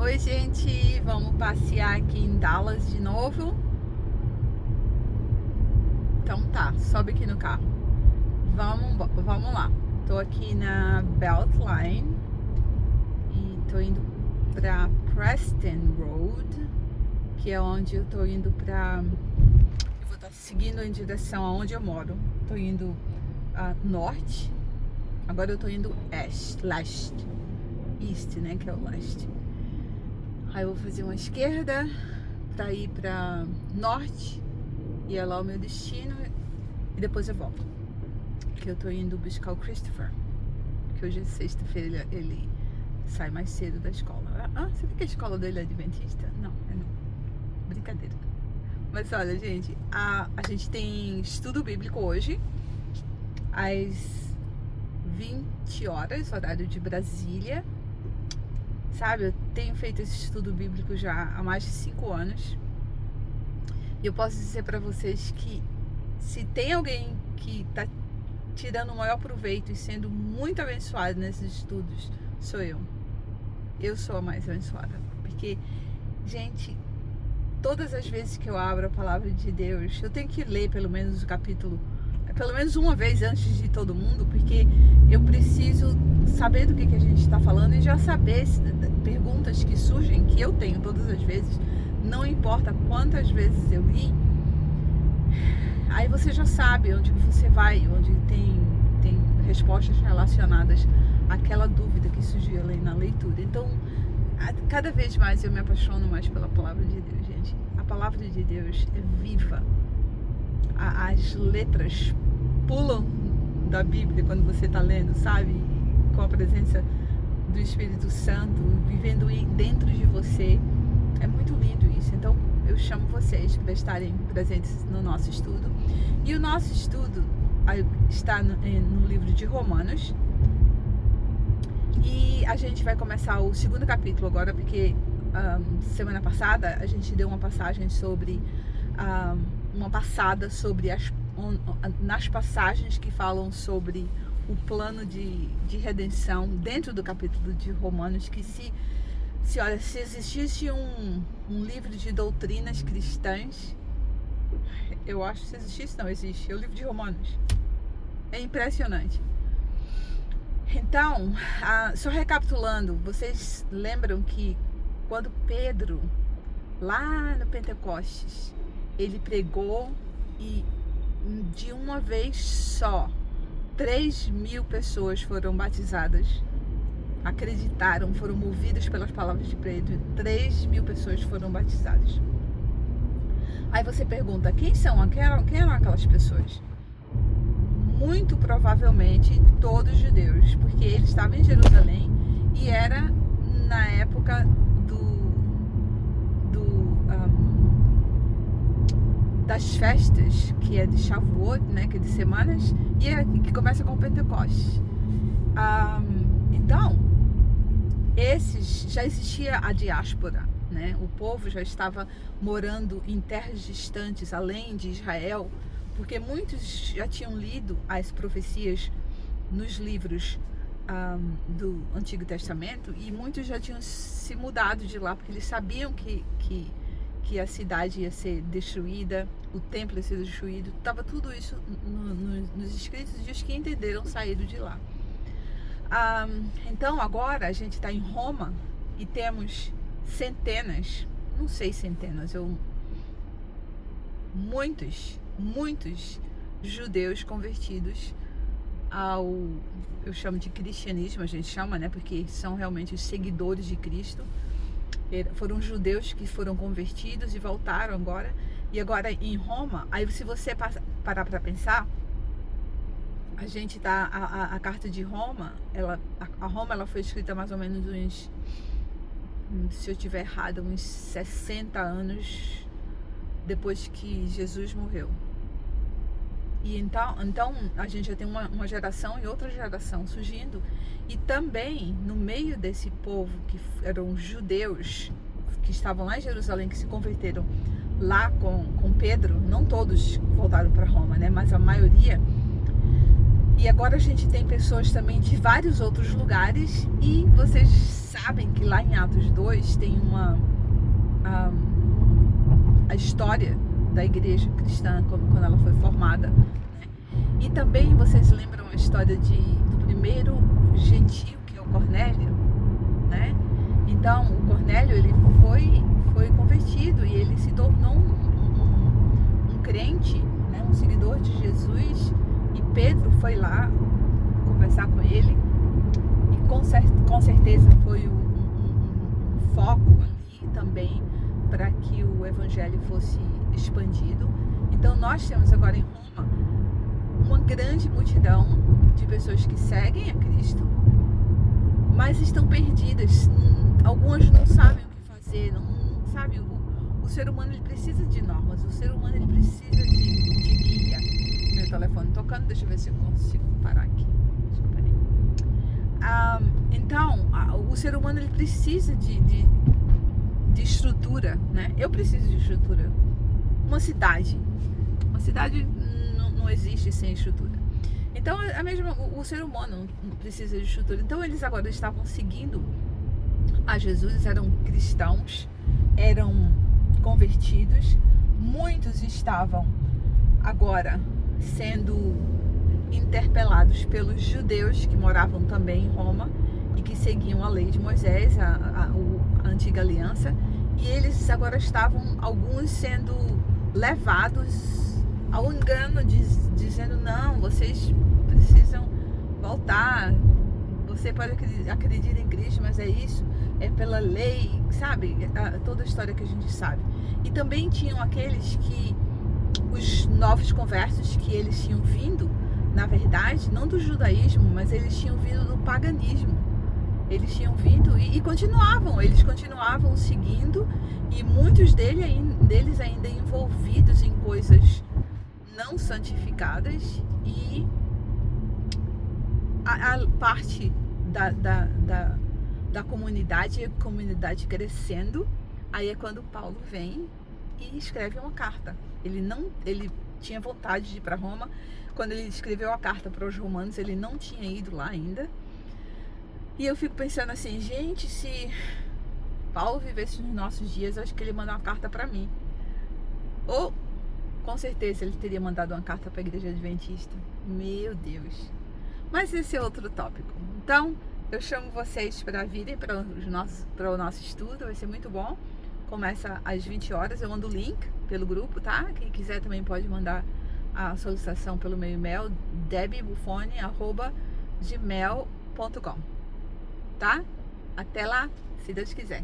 Oi, gente, vamos passear aqui em Dallas de novo? Então tá, sobe aqui no carro. Vamos lá. Tô aqui na Beltline e tô indo pra Preston Road, que é onde eu tô indo pra... Eu vou estar seguindo em direção aonde eu moro. Tô indo norte, agora eu tô indo leste. East, né, que é o leste. Aí eu vou fazer uma esquerda pra ir pra norte e é lá o meu destino e depois eu volto. Que eu tô indo buscar o Christopher, que hoje é sexta-feira, ele sai mais cedo da escola. Você vê que a escola dele é adventista? Não, é não. Brincadeira. Mas olha, gente, a gente tem estudo bíblico hoje às 20 horas, horário de Brasília. Sabe, eu tenho feito esse estudo bíblico já há mais de 5 anos. E eu posso dizer para vocês que se tem alguém que está tirando o maior proveito e sendo muito abençoado nesses estudos, sou eu. Eu sou a mais abençoada. Porque, gente, todas as vezes que eu abro a palavra de Deus, eu tenho que ler pelo menos o capítulo, pelo menos uma vez antes de todo mundo, porque eu preciso saber do que a gente está falando e já saber perguntas que surgem, que eu tenho todas as vezes, não importa quantas vezes eu li, aí você já sabe onde você vai, onde tem respostas relacionadas àquela dúvida que surgiu ali na leitura. Então, cada vez mais eu me apaixono mais pela palavra de Deus, gente. A palavra de Deus é viva. As letras pulam da Bíblia quando você está lendo, sabe? Com a presença do Espírito Santo vivendo dentro de você. É muito lindo isso. Então eu chamo vocês para estarem presentes no nosso estudo. E o nosso estudo está no livro de Romanos. E a gente vai começar o segundo capítulo agora, porque semana passada a gente deu uma passagem sobre nas passagens que falam sobre o plano de redenção dentro do capítulo de Romanos, que se existisse um livro de doutrinas cristãs, eu acho que se existisse, não existe, é o livro de Romanos. É impressionante. Então, só recapitulando, vocês lembram que quando Pedro, lá no Pentecostes, ele pregou e de uma vez só 3.000 pessoas foram batizadas, acreditaram, foram movidas pelas palavras de Pedro. 3.000 pessoas foram batizadas. Aí você pergunta, quem eram aquelas pessoas? Muito provavelmente todos judeus, porque ele estava em Jerusalém e era na época das festas, que é de Shavuot, né, que é de semanas, e que começa com o Pentecostes. Então, já existia a diáspora, né? O povo já estava morando em terras distantes, além de Israel, porque muitos já tinham lido as profecias nos livros do Antigo Testamento, e muitos já tinham se mudado de lá, porque eles sabiam que a cidade ia ser destruída, o templo ia ser destruído. Estava tudo isso nos escritos, e os que entenderam saíram de lá. Então agora a gente está em Roma e temos centenas, não sei centenas, muitos judeus convertidos eu chamo de cristianismo, a gente chama, né, porque são realmente os seguidores de Cristo. Foram judeus que foram convertidos e voltaram agora. E agora em Roma, aí se você parar para pensar, a gente tá, a carta de Roma, ela foi escrita mais ou menos uns, se eu estiver errado, uns 60 anos depois que Jesus morreu. E então a gente já tem uma geração e outra geração surgindo. E também no meio desse povo, que eram judeus, que estavam lá em Jerusalém, que se converteram lá com Pedro, não todos voltaram para Roma, né, mas a maioria. E agora a gente tem pessoas também de vários outros lugares, e vocês sabem que lá em Atos 2 tem a história da igreja cristã quando ela foi formada, né? E também vocês lembram a história do primeiro gentio, que é o Cornélio, né? Então o Cornélio, ele foi convertido e ele se tornou um crente, né? Um seguidor de Jesus, e Pedro foi lá conversar com ele, e com certeza foi um foco ali também para que o evangelho fosse expandido. Então nós temos agora em Roma uma grande multidão de pessoas que seguem a Cristo, mas estão perdidas. Algumas não sabem o que fazer, não sabe. O ser humano, ele precisa de normas, o ser humano, ele precisa de guia. Meu telefone tocando, deixa eu ver se eu consigo parar aqui. Desculpa aí. Então, o ser humano, ele precisa de estrutura, né? Eu preciso de estrutura. Uma cidade não existe sem estrutura. Então, o ser humano precisa de estrutura. Então, eles agora estavam seguindo a Jesus, eram cristãos, eram convertidos. Muitos estavam agora sendo interpelados pelos judeus que moravam também em Roma e que seguiam a lei de Moisés, a antiga aliança, e eles agora estavam, alguns, sendo levados ao engano, dizendo: não, vocês precisam voltar, você pode acreditar em Cristo, mas é isso, é pela lei, sabe? Toda a história que a gente sabe. E também tinham aqueles que, os novos conversos, que eles tinham vindo, na verdade, não do judaísmo, mas eles tinham vindo do paganismo. Eles tinham vindo e eles continuavam seguindo, e muitos deles ainda envolvidos em coisas não santificadas, e a parte da comunidade, a comunidade crescendo. Aí é quando Paulo vem e escreve uma carta. Ele tinha vontade de ir para Roma. Quando ele escreveu a carta para os romanos, ele não tinha ido lá ainda. E eu fico pensando assim, gente, se Paulo vivesse nos nossos dias, eu acho que ele manda uma carta para mim. Ou, com certeza, ele teria mandado uma carta para a igreja adventista. Meu Deus. Mas esse é outro tópico. Então, eu chamo vocês para virem para o nosso estudo, vai ser muito bom. Começa às 20 horas, eu mando o link pelo grupo, tá? Quem quiser também pode mandar a solicitação pelo meu e-mail, debbiebuffoni@gmail.com, tá? Até lá, se Deus quiser.